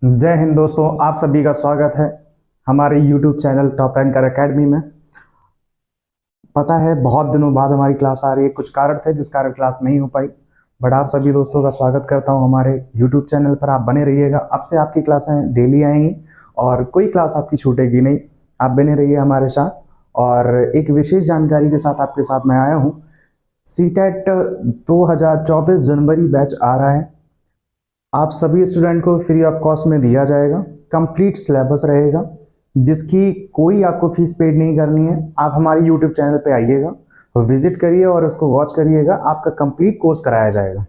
जय हिंद दोस्तों, आप सभी का स्वागत है हमारे YouTube channel top ranker academy में। पता है बहुत दिनों बाद हमारी क्लास आ रही है, कुछ कारण थे जिस कारण क्लास नहीं हो पाई, बट आप सभी दोस्तों का स्वागत करता हूं हमारे YouTube चैनल पर। आप बने रहिएगा, अब से आपकी क्लासें डेली आएंगी और कोई क्लास आपकी छूटेगी नहीं। आप बने रहिए हमारे साथ। और एक विशेष जानकारी के साथ आपके साथ मैं आया हूँ। सीटेट 2024 जनवरी बैच आ रहा है। आप सभी स्टूडेंट को फ्री ऑफ कॉस्ट में दिया जाएगा। कंप्लीट सिलेबस रहेगा जिसकी कोई आपको फीस पेड नहीं करनी है। आप हमारे यूट्यूब चैनल पे आइएगा, विजिट करिए और उसको वॉच करिएगा। आपका कंप्लीट कोर्स कराया जाएगा।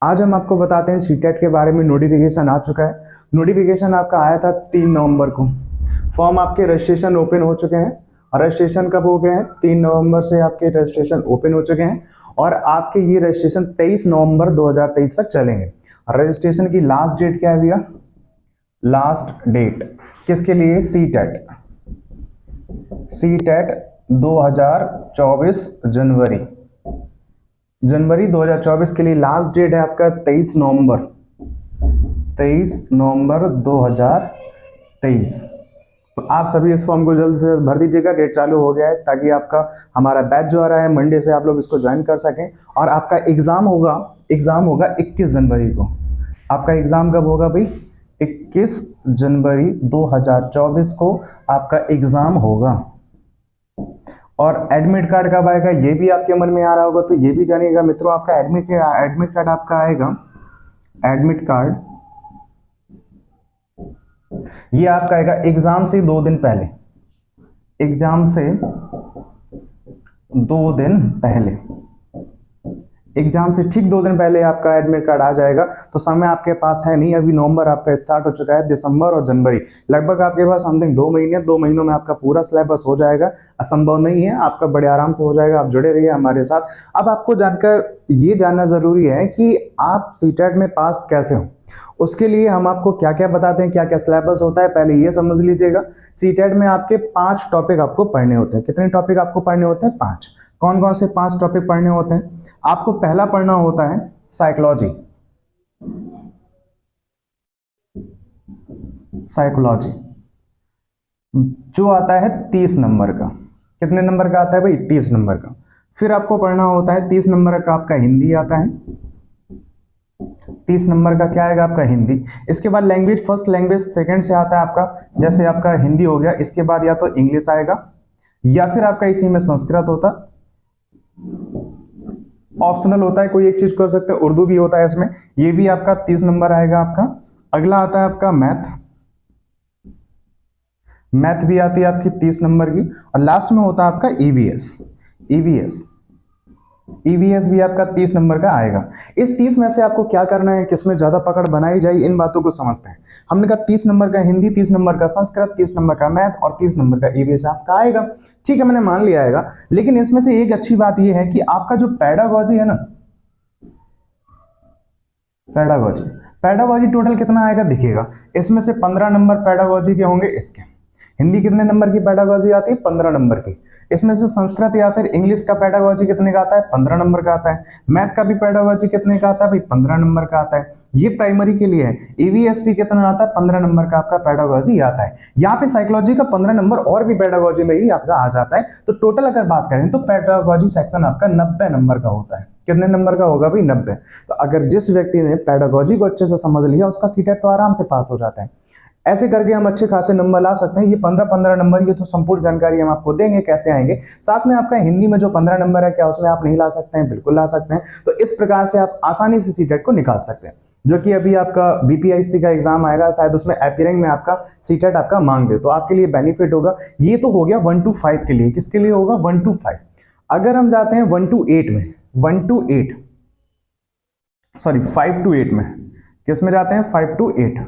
आज हम आपको बताते हैं सीटेट के बारे में। नोटिफिकेशन आ चुका है। नोटिफिकेशन आपका आया था 3 नवंबर को। फॉर्म आपके रजिस्ट्रेशन ओपन हो चुके हैं। और रजिस्ट्रेशन कब हो गए हैं? 3 नवंबर से आपके रजिस्ट्रेशन ओपन हो चुके हैं और आपके ये रजिस्ट्रेशन 23 नवंबर 2023 तक चलेंगे। रजिस्ट्रेशन की लास्ट डेट क्या है भैया? लास्ट डेट किसके लिए? सीटेट। सीटेट 2024 जनवरी 2024 के लिए लास्ट डेट है आपका 23 नवंबर 2023। तो आप सभी इस फॉर्म को जल्द से जल्द भर दीजिएगा। डेट चालू हो गया है ताकि आपका हमारा बैच जो आ रहा है मंडे से आप लोग इसको ज्वाइन कर सकें। और आपका एग्जाम होगा 21 जनवरी को। आपका एग्जाम कब होगा भाई? 21 जनवरी 2024 को आपका एग्जाम होगा। और एडमिट कार्ड कब आएगा ये भी आपके मन में आ रहा होगा, तो ये भी जानिएगा मित्रों। आपका एडमिट कार्ड आपका आएगा। एडमिट कार्ड ये आपका आएगा एग्जाम से 2 दिन पहले। एग्जाम से 2 दिन पहले, एग्जाम से ठीक 2 दिन पहले आपका एडमिट कार्ड आ जाएगा। तो समय आपके पास है नहीं, अभी नवंबर आपका स्टार्ट हो चुका है। दिसंबर और जनवरी लगभग आपके पास समथिंग 2 महीने, 2 महीनों में आपका पूरा सिलेबस हो जाएगा। असंभव नहीं है, आपका बड़े आराम से हो जाएगा। आप जुड़े रहिए हमारे साथ। अब आपको जानकर ये जानना जरूरी है कि आप सीटेट में पास कैसे हो। उसके लिए हम आपको क्या क्या बताते हैं, क्या क्या सिलेबस होता है, पहले ये समझ लीजिएगा। सीटेट में आपके 5 टॉपिक आपको पढ़ने होते हैं। कितने टॉपिक आपको पढ़ने होते हैं? 5। कौन कौन से 5 टॉपिक पढ़ने होते हैं? आपको पहला पढ़ना होता है साइकोलॉजी। साइकोलॉजी जो आता है 30 नंबर का। कितने नंबर का आता है भाई? 30 नंबर का। फिर आपको पढ़ना होता है 30 नंबर का आपका हिंदी आता है। 30 नंबर का क्या आएगा आपका? हिंदी। इसके बाद लैंग्वेज, फर्स्ट लैंग्वेज सेकंड से आता है आपका। जैसे आपका हिंदी हो गया, इसके बाद या तो इंग्लिश आएगा या फिर आपका इसी में संस्कृत होता। ऑप्शनल होता है, कोई एक चीज कर सकते हैं। उर्दू भी होता है इसमें, ये भी आपका 30 नंबर आएगा आपका। अगला आता है आपका मैथ। मैथ भी आती है आपकी 30 नंबर की। और लास्ट में होता है आपका ईवीएस। ईवीएस ईवीएस भी आपका 30 नंबर का आएगा। इस 30 में से आपको क्या करना है, किसमें ज्यादा पकड़ बनाई जाए, इन बातों को समझते हैं। हमने कहा 30 नंबर का हिंदी, 30 नंबर का संस्कृत, 30 नंबर का मैथ और 30 नंबर का ईवीएस आपका आएगा। ठीक है, मैंने मान लिया आएगा। लेकिन इसमें से एक अच्छी बात यह है कि आपका जो पेडागॉजी है ना, पेडागॉजी पेडागॉजी टोटल कितना आएगा देखिएगा। इसमें से 15 नंबर पेडागॉजी के होंगे इसके। हिंदी कितने नंबर की पेडागॉजी आती है? 15 नंबर की। इसमें से संस्कृत या फिर इंग्लिश का पेडागॉजी कितने का आता है? 15 नंबर का आता है। मैथ का भी पेडागॉजी कितने का आता है भाई? 15 नंबर का आता है। ये प्राइमरी के लिए है। ईवीएस भी कितना आता है? 15 नंबर का आपका पेडागॉजी आता है। यहाँ पे साइकोलॉजी का 15 नंबर और भी पेडागॉजी में ही आपका आ जाता है। तो टोटल अगर बात करें तो पेडागॉजी सेक्शन आपका 90 नंबर का होता है। कितने नंबर का होगा भाई? 90। तो अगर जिस व्यक्ति ने पेडागॉजी को अच्छे से समझ लिया, उसका सीटेट तो आराम से पास हो जाता है। ऐसे करके हम अच्छे खासे नंबर ला सकते हैं। ये 15-15 नंबर, ये तो संपूर्ण जानकारी हम आपको देंगे कैसे आएंगे। साथ में आपका हिंदी में जो 15 नंबर है, क्या उसमें आप नहीं ला सकते हैं? बिल्कुल ला सकते हैं। तो इस प्रकार से आप आसानी से सीटेट को निकाल सकते हैं। जो कि अभी आपका बीपीआईसी का एग्जाम आएगा, शायद उसमें अपीयरिंग में आपका सीटेट आपका मांग दे, तो आपके लिए बेनिफिट होगा। ये तो हो गया 1 to 5 के लिए। किसके लिए होगा? 1 to 5। अगर हम जाते हैं 1 to 8 में, 1 to 8 सॉरी 5 to 8 में, किस में जाते हैं? 5 to 8।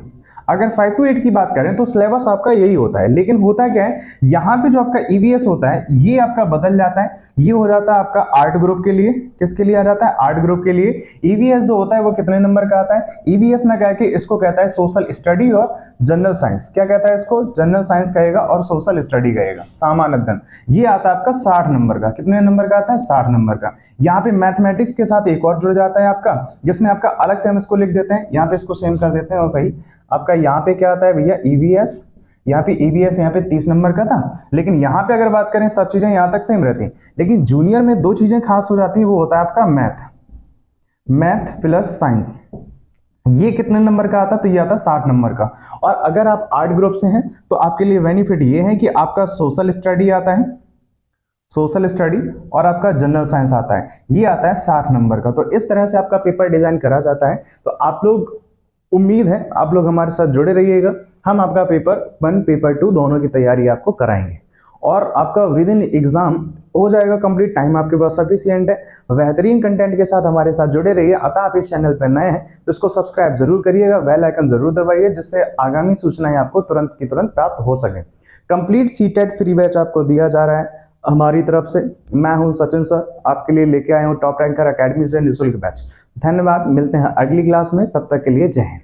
अगर 5 to 8 की बात करें तो सिलेबस आपका यही होता है। लेकिन होता क्या है, यहाँ पे जो आपका ईवीएस होता है ये आपका बदल जाता है। ये हो जाता है आपका आर्ट ग्रुप के लिए। किसके लिए आ जाता है? आर्ट ग्रुप के लिए। ईवीएस जो होता है वो कितने नंबर का आता है? ईवीएस ना कह के इसको कहता है सोशल स्टडी और जनरल साइंस। क्या कहता है इसको? जनरल साइंस कहेगा और सोशल स्टडी कहेगा, सामान्य अध्ययन। ये आता है आपका 60 नंबर का। कितने नंबर का आता है? 60 नंबर का। यहाँ पे मैथमेटिक्स के साथ एक और जुड़ जाता है आपका, जिसमें आपका अलग से हम इसको लिख देते हैं, यहाँ पे इसको सेम कर देते हैं और भाई आपका यहाँ पे क्या आता है भैया, ईवीएस, यहाँ पे ईवीएस यहाँ पे 30 नंबर का था, लेकिन यहाँ पे अगर बात करें सब चीजें यहाँ तक सेम रहती, लेकिन जूनियर में दो चीजें खास हो जाती है, वो होता है आपका मैथ प्लस साइंस। ये कितने नंबर का आता, तो ये आता 60 नंबर का। और अगर आप आर्ट ग्रुप से हैं तो आपके लिए बेनिफिट ये है कि आपका सोशल स्टडी आता है, सोशल स्टडी, और आपका जनरल साइंस आता है, ये आता है 60 नंबर का। तो इस तरह से आपका पेपर डिजाइन करा जाता है। तो आप लोग, उम्मीद है आप लोग हमारे साथ जुड़े रहिएगा, हम आपका पेपर 1 पेपर 2 दोनों की तैयारी आपको कराएंगे, और आपका विद इन एग्जाम हो जाएगा कंप्लीट, टाइम आपके पास सफिशिएंट है। बेहतरीन कंटेंट के साथ हमारे साथ जुड़े रहिए। अतः आप इस चैनल पर नए हैं तो इसको सब्सक्राइब जरूर करिएगा, बेल आइकन जरूर दबाइए, जिससे आगामी सूचनाएं आपको तुरंत की तुरंत प्राप्त हो सके। कंप्लीट सीटेट फ्री बैच आपको दिया जा रहा है हमारी तरफ से। मैं हूं सचिन सर, आपके लिए लेके आया हूं टॉप रैंकर अकेडमी से निःशुल्क बैच। धन्यवाद, मिलते हैं अगली क्लास में, तब तक के लिए जय हिंद।